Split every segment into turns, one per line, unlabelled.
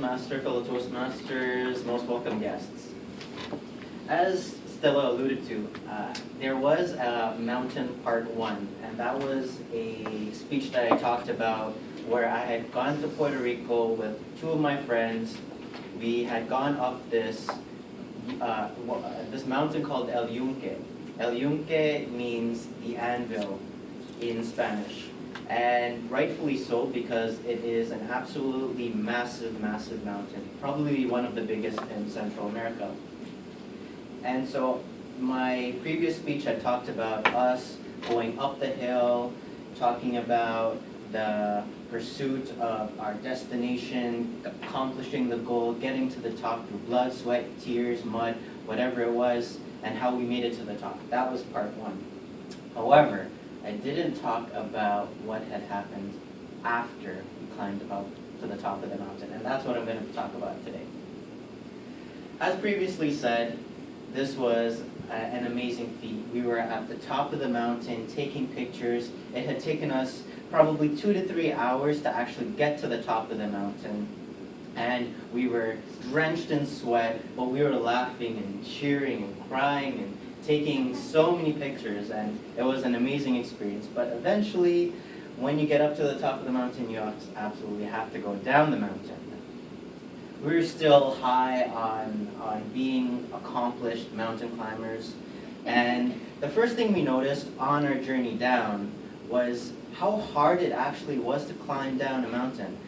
Toastmaster, fellow Toastmasters, most welcome guests. As Stella alluded to, there was a Mountain Part 1, and that was a speech that I talked about where I had gone to Puerto Rico with two of my friends. We had gone up this mountain called El Yunque. El Yunque means the anvil in Spanish, and rightfully so because it is an absolutely massive, massive mountain, probably one of the biggest in Central America. And so my previous speech had talked about us going up the hill, talking about the pursuit of our destination, accomplishing the goal, getting to the top through blood, sweat, tears, mud, whatever it was, and how we made it to the top. That was part 1. However, I didn't talk about what had happened after we climbed up to the top of the mountain, and that's what I'm going to talk about today. As previously said, this was an amazing feat. We were at the top of the mountain taking pictures. It had taken us probably 2 to 3 hours to actually get to the top of the mountain. And we were drenched in sweat, but we were laughing and cheering and crying and taking so many pictures, and it was an amazing experience. But eventually, when you get up to the top of the mountain, you absolutely have to go down the mountain. We were still high on being accomplished mountain climbers, and the first thing we noticed on our journey down was how hard it actually was to climb down a mountain.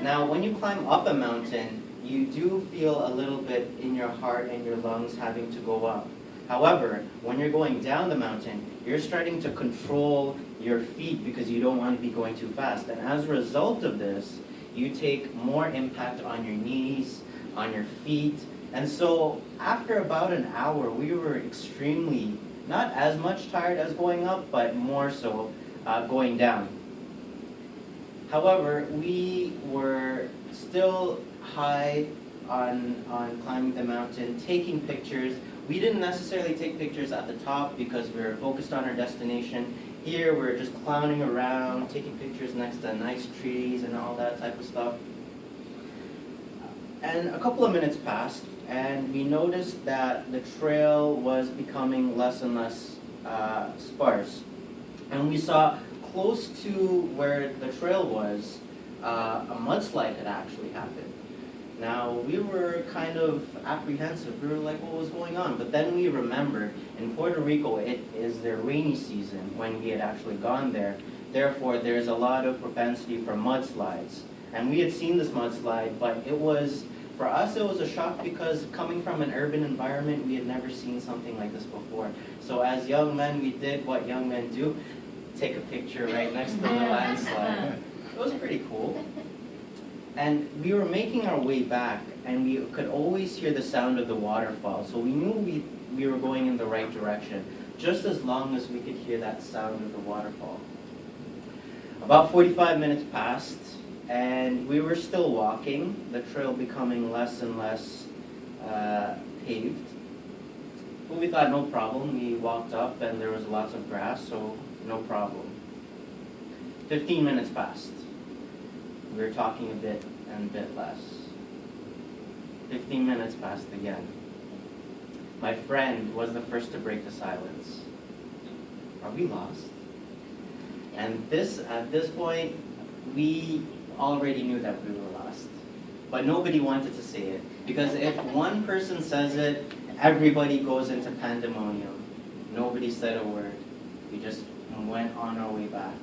Now, when you climb up a mountain, you do feel a little bit in your heart and your lungs having to go up. However, when you're going down the mountain, you're starting to control your feet because you don't want to be going too fast. And as a result of this, you take more impact on your knees, on your feet. And so after about an hour, we were extremely, not as much tired as going up, but more so going down. However, we were still high on climbing the mountain, taking pictures. We didn't necessarily take pictures at the top because we were focused on our destination. Here, we're just clowning around, taking pictures next to nice trees and all that type of stuff. And a couple of minutes passed, and we noticed that the trail was becoming less and less sparse. And we saw close to where the trail was, a mudslide had actually happened. Now, we were kind of apprehensive. We were like, what was going on? But then we remembered, in Puerto Rico, it is their rainy season when we had actually gone there. Therefore, there's a lot of propensity for mudslides. And we had seen this mudslide, but it was, for us, it was a shock because coming from an urban environment, we had never seen something like this before. So as young men, we did what young men do, take a picture right next to the landslide. It was pretty cool. And we were making our way back, and we could always hear the sound of the waterfall. So we knew we were going in the right direction, just as long as we could hear that sound of the waterfall. About 45 minutes passed, and we were still walking, the trail becoming less and less paved. But we thought, no problem. We walked up, and there was lots of grass, so no problem. 15 minutes passed. We were talking a bit and a bit less. 15 minutes passed again. My friend was the first to break the silence. Are we lost? And at this point, we already knew that we were lost. But nobody wanted to say it. Because if one person says it, everybody goes into pandemonium. Nobody said a word. We just went on our way back.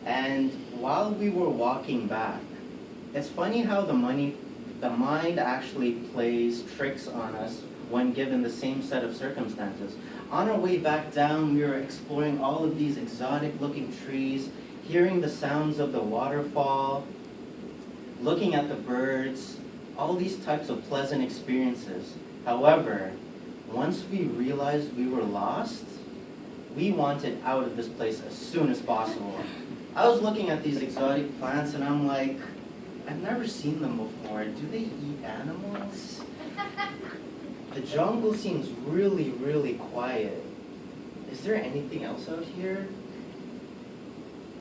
And while we were walking back, it's funny how the mind actually plays tricks on us when given the same set of circumstances. On our way back down, we were exploring all of these exotic-looking trees, hearing the sounds of the waterfall, looking at the birds, all these types of pleasant experiences. However, once we realized we were lost, we wanted out of this place as soon as possible. I was looking at these exotic plants and I'm like, I've never seen them before. Do they eat animals? The jungle seems really, really quiet. Is there anything else out here?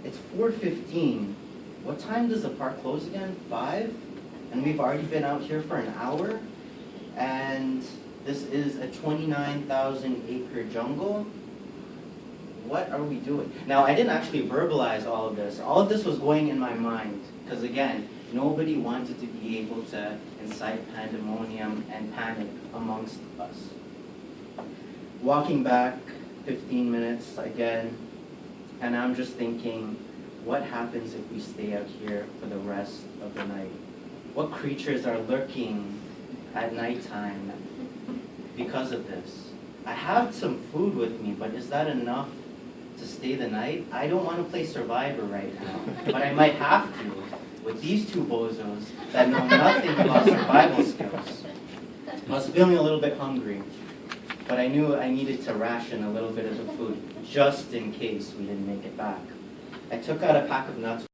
It's 4:15. What time does the park close again? 5? And we've already been out here for an hour, and this is a 29,000 acre jungle. What are we doing? Now, I didn't actually verbalize all of this. All of this was going in my mind, because again, nobody wanted to be able to incite pandemonium and panic amongst us. Walking back 15 minutes again, and I'm just thinking, what happens if we stay out here for the rest of the night? What creatures are lurking at nighttime because of this? I have some food with me, but is that enough to stay the night? I don't want to play Survivor right now, but I might have to with these two bozos that know nothing about survival skills. I was feeling a little bit hungry, but I knew I needed to ration a little bit of the food just in case we didn't make it back. I took out a pack of nuts